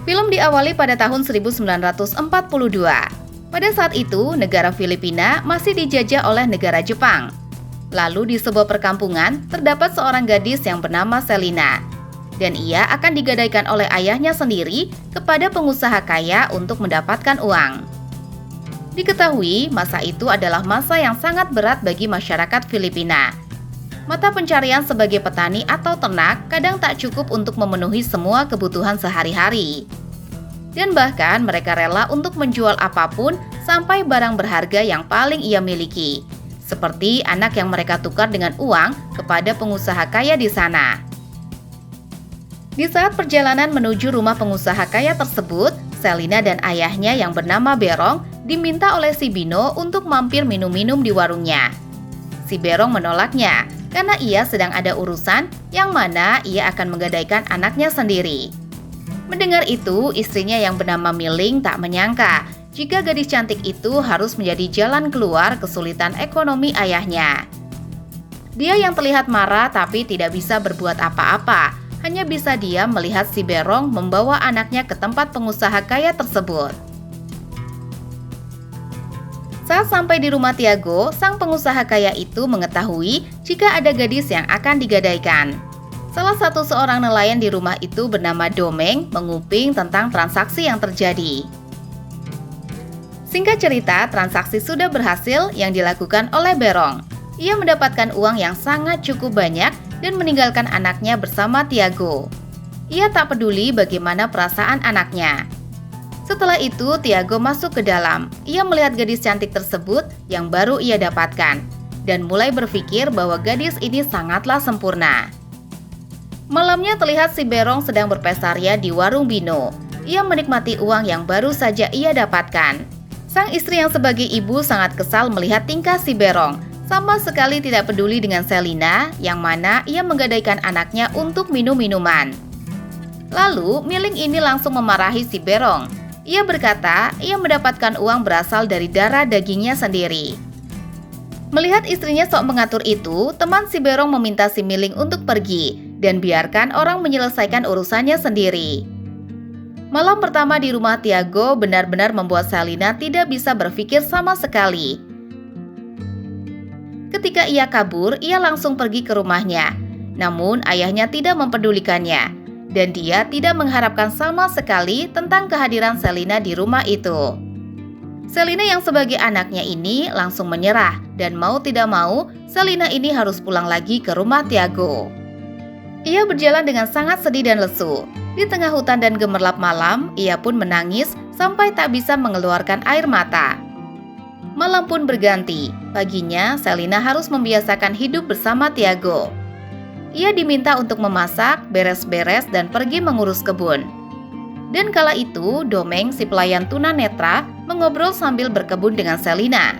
Film diawali pada tahun 1942. Pada saat itu, negara Filipina masih dijajah oleh negara Jepang. Lalu di sebuah perkampungan, terdapat seorang gadis yang bernama Selina. Dan ia akan digadaikan oleh ayahnya sendiri kepada pengusaha kaya untuk mendapatkan uang. Diketahui, masa itu adalah masa yang sangat berat bagi masyarakat Filipina. Mata pencarian sebagai petani atau ternak kadang tak cukup untuk memenuhi semua kebutuhan sehari-hari. Dan bahkan mereka rela untuk menjual apapun sampai barang berharga yang paling ia miliki, seperti anak yang mereka tukar dengan uang kepada pengusaha kaya di sana. Di saat perjalanan menuju rumah pengusaha kaya tersebut, Selina dan ayahnya yang bernama Berong diminta oleh si Bino untuk mampir minum-minum di warungnya. Si Berong menolaknya karena ia sedang ada urusan yang mana ia akan menggadaikan anaknya sendiri. Mendengar itu, istrinya yang bernama Miling tak menyangka jika gadis cantik itu harus menjadi jalan keluar kesulitan ekonomi ayahnya. Dia yang terlihat marah tapi tidak bisa berbuat apa-apa, hanya bisa diam melihat si Berong membawa anaknya ke tempat pengusaha kaya tersebut. Saat sampai di rumah Tiago, sang pengusaha kaya itu mengetahui jika ada gadis yang akan digadaikan. Salah satu seorang nelayan di rumah itu bernama Domeng menguping tentang transaksi yang terjadi. Singkat cerita, transaksi sudah berhasil yang dilakukan oleh Berong. Ia mendapatkan uang yang sangat cukup banyak dan meninggalkan anaknya bersama Tiago. Ia tak peduli bagaimana perasaan anaknya. Setelah itu, Tiago masuk ke dalam. Ia melihat gadis cantik tersebut yang baru ia dapatkan dan mulai berpikir bahwa gadis ini sangatlah sempurna. Malamnya terlihat si Berong sedang berpesta di warung Bino. Ia menikmati uang yang baru saja ia dapatkan. Sang istri yang sebagai ibu sangat kesal melihat tingkah si Berong. Sama sekali tidak peduli dengan Selina, yang mana ia menggadaikan anaknya untuk minum minuman. Lalu, Miling ini langsung memarahi si Berong. Ia berkata, ia mendapatkan uang berasal dari darah dagingnya sendiri. Melihat istrinya sok mengatur itu, teman si Berong meminta si Miling untuk pergi dan biarkan orang menyelesaikan urusannya sendiri. Malam pertama di rumah Tiago benar-benar membuat Selina tidak bisa berpikir sama sekali. Ketika ia kabur, ia langsung pergi ke rumahnya. Namun ayahnya tidak mempedulikannya. Dan dia tidak mengharapkan sama sekali tentang kehadiran Selina di rumah itu. Selina yang sebagai anaknya ini langsung menyerah dan mau tidak mau, Selina ini harus pulang lagi ke rumah Tiago. Ia berjalan dengan sangat sedih dan lesu. Di tengah hutan dan gemerlap malam, ia pun menangis sampai tak bisa mengeluarkan air mata. Malam pun berganti. Paginya, Selina harus membiasakan hidup bersama Tiago. Ia diminta untuk memasak, beres-beres, dan pergi mengurus kebun. Dan kala itu, Domeng si pelayan tunanetra mengobrol sambil berkebun dengan Selina.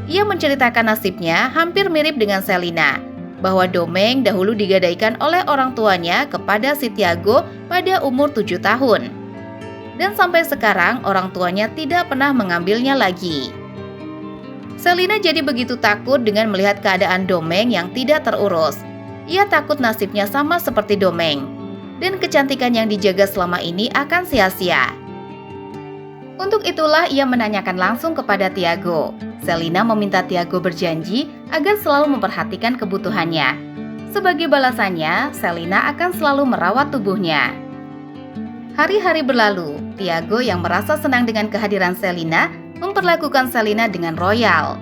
Ia menceritakan nasibnya hampir mirip dengan Selina, bahwa Domeng dahulu digadaikan oleh orang tuanya kepada si Tiago pada umur 7 tahun. Dan sampai sekarang orang tuanya tidak pernah mengambilnya lagi. Selina jadi begitu takut dengan melihat keadaan Domeng yang tidak terurus. Ia takut nasibnya sama seperti Domeng, dan kecantikan yang dijaga selama ini akan sia-sia. Untuk itulah ia menanyakan langsung kepada Tiago. Selina meminta Tiago berjanji agar selalu memperhatikan kebutuhannya. Sebagai balasannya, Selina akan selalu merawat tubuhnya. Hari-hari berlalu, Tiago yang merasa senang dengan kehadiran Selina memperlakukan Selina dengan royal.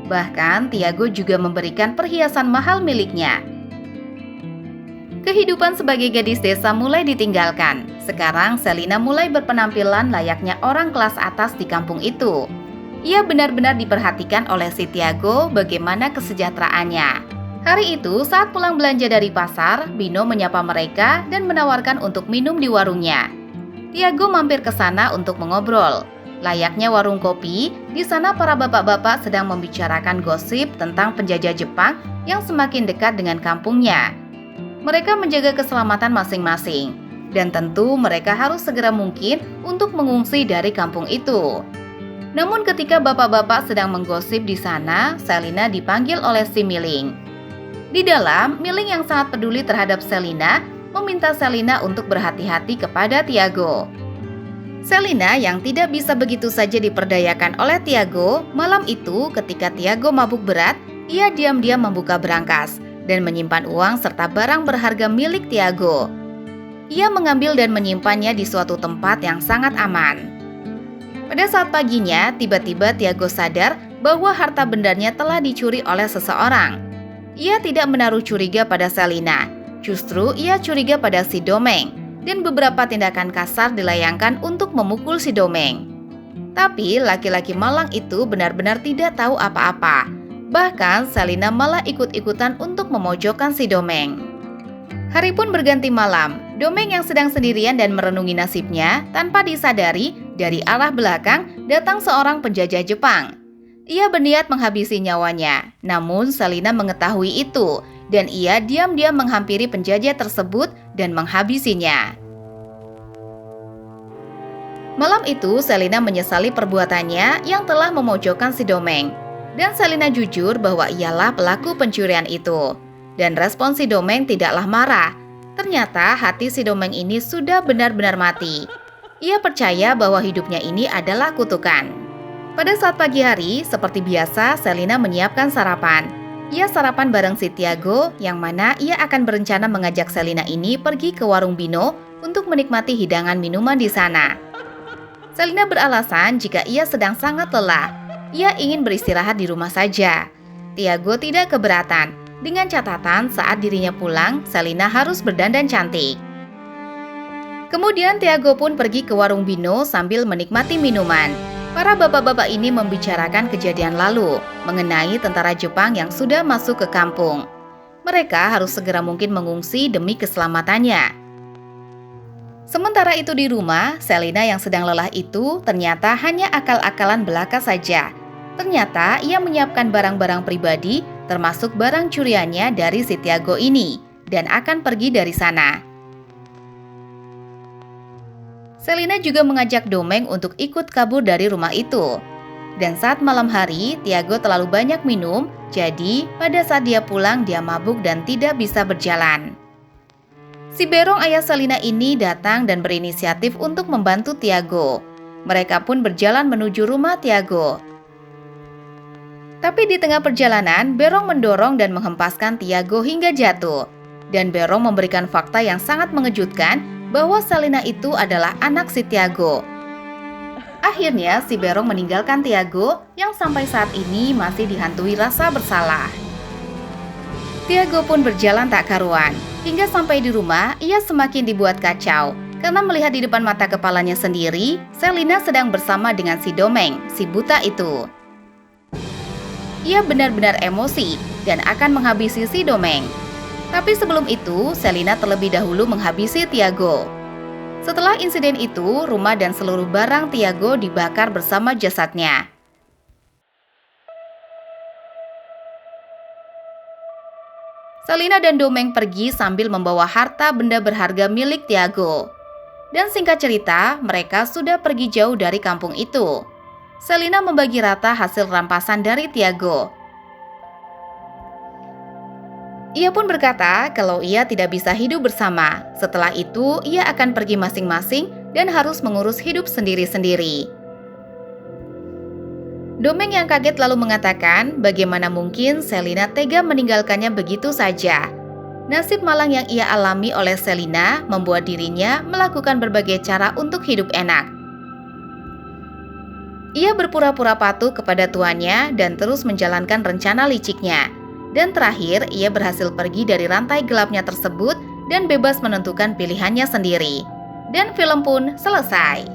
Bahkan Tiago juga memberikan perhiasan mahal miliknya. Kehidupan sebagai gadis desa mulai ditinggalkan. Sekarang Selina mulai berpenampilan layaknya orang kelas atas di kampung itu. Ia benar-benar diperhatikan oleh si Tiago bagaimana kesejahteraannya. Hari itu saat pulang belanja dari pasar, Bino menyapa mereka dan menawarkan untuk minum di warungnya. Tiago mampir ke sana untuk mengobrol. Layaknya warung kopi, di sana para bapak-bapak sedang membicarakan gosip tentang penjajah Jepang yang semakin dekat dengan kampungnya. Mereka menjaga keselamatan masing-masing, dan tentu mereka harus segera mungkin untuk mengungsi dari kampung itu. Namun ketika bapak-bapak sedang menggosip di sana, Selina dipanggil oleh si Miling. Di dalam, Miling yang sangat peduli terhadap Selina meminta Selina untuk berhati-hati kepada Tiago. Selina yang tidak bisa begitu saja diperdayakan oleh Tiago, malam itu ketika Tiago mabuk berat, ia diam-diam membuka berangkas dan menyimpan uang serta barang berharga milik Tiago. Ia mengambil dan menyimpannya di suatu tempat yang sangat aman. Pada saat paginya, tiba-tiba Tiago sadar bahwa harta bendanya telah dicuri oleh seseorang. Ia tidak menaruh curiga pada Selina, justru ia curiga pada si Domeng, dan beberapa tindakan kasar dilayangkan untuk memukul si Domeng. Tapi laki-laki malang itu benar-benar tidak tahu apa-apa. Bahkan Selina malah ikut-ikutan untuk memojokkan si Domeng. Hari pun berganti malam. Domeng yang sedang sendirian dan merenungi nasibnya, tanpa disadari, dari arah belakang datang seorang penjajah Jepang. Ia berniat menghabisi nyawanya, namun Selina mengetahui itu, dan ia diam-diam menghampiri penjajah tersebut dan menghabisinya. Malam itu, Selina menyesali perbuatannya yang telah memojokkan si Domeng. Dan Selina jujur bahwa ialah pelaku pencurian itu. Dan respon si Domeng tidaklah marah. Ternyata hati si Domeng ini sudah benar-benar mati. Ia percaya bahwa hidupnya ini adalah kutukan. Pada saat pagi hari, seperti biasa, Selina menyiapkan sarapan. Ia sarapan bareng si Tiago, yang mana ia akan berencana mengajak Selina ini pergi ke warung Bino untuk menikmati hidangan minuman di sana. Selina beralasan jika ia sedang sangat lelah. Ia ingin beristirahat di rumah saja. Tiago tidak keberatan, dengan catatan saat dirinya pulang, Selina harus berdandan cantik. Kemudian Tiago pun pergi ke warung Bino sambil menikmati minuman. Para bapak-bapak ini membicarakan kejadian lalu, mengenai tentara Jepang yang sudah masuk ke kampung. Mereka harus segera mungkin mengungsi demi keselamatannya. Sementara itu di rumah, Selina yang sedang lelah itu ternyata hanya akal-akalan belaka saja. Ternyata ia menyiapkan barang-barang pribadi, termasuk barang curiannya dari si Tiago ini, dan akan pergi dari sana. Selina juga mengajak Domeng untuk ikut kabur dari rumah itu. Dan saat malam hari, Tiago terlalu banyak minum, jadi pada saat dia pulang dia mabuk dan tidak bisa berjalan. Si Berong ayah Selina ini datang dan berinisiatif untuk membantu Tiago. Mereka pun berjalan menuju rumah Tiago. Tapi di tengah perjalanan, Berong mendorong dan menghempaskan Tiago hingga jatuh. Dan Berong memberikan fakta yang sangat mengejutkan bahwa Selina itu adalah anak si Tiago. Akhirnya si Berong meninggalkan Tiago yang sampai saat ini masih dihantui rasa bersalah. Tiago pun berjalan tak karuan. Hingga sampai di rumah, ia semakin dibuat kacau. Karena melihat di depan mata kepalanya sendiri, Selina sedang bersama dengan si Domeng, si buta itu. Ia benar-benar emosi dan akan menghabisi si Domeng. Tapi sebelum itu, Selina terlebih dahulu menghabisi Tiago. Setelah insiden itu, rumah dan seluruh barang Tiago dibakar bersama jasadnya. Selina dan Domeng pergi sambil membawa harta benda berharga milik Tiago. Dan singkat cerita, mereka sudah pergi jauh dari kampung itu. Selina membagi rata hasil rampasan dari Tiago. Ia pun berkata kalau ia tidak bisa hidup bersama. Setelah itu, ia akan pergi masing-masing dan harus mengurus hidup sendiri-sendiri. Domeng yang kaget lalu mengatakan bagaimana mungkin Selina tega meninggalkannya begitu saja. Nasib malang yang ia alami oleh Selina membuat dirinya melakukan berbagai cara untuk hidup enak. Ia berpura-pura patuh kepada tuannya dan terus menjalankan rencana liciknya. Dan terakhir, ia berhasil pergi dari rantai gelapnya tersebut dan bebas menentukan pilihannya sendiri. Dan film pun selesai.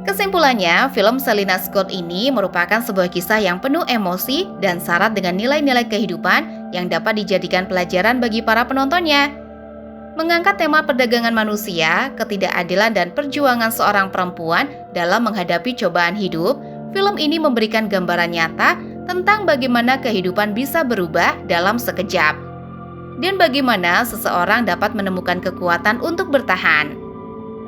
Kesimpulannya, film Selina Scott ini merupakan sebuah kisah yang penuh emosi dan syarat dengan nilai-nilai kehidupan yang dapat dijadikan pelajaran bagi para penontonnya. Mengangkat tema perdagangan manusia, ketidakadilan dan perjuangan seorang perempuan dalam menghadapi cobaan hidup, film ini memberikan gambaran nyata tentang bagaimana kehidupan bisa berubah dalam sekejap, dan bagaimana seseorang dapat menemukan kekuatan untuk bertahan.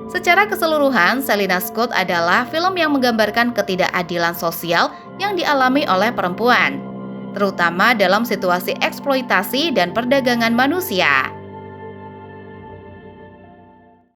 Secara keseluruhan, Selina Scott adalah film yang menggambarkan ketidakadilan sosial yang dialami oleh perempuan, terutama dalam situasi eksploitasi dan perdagangan manusia.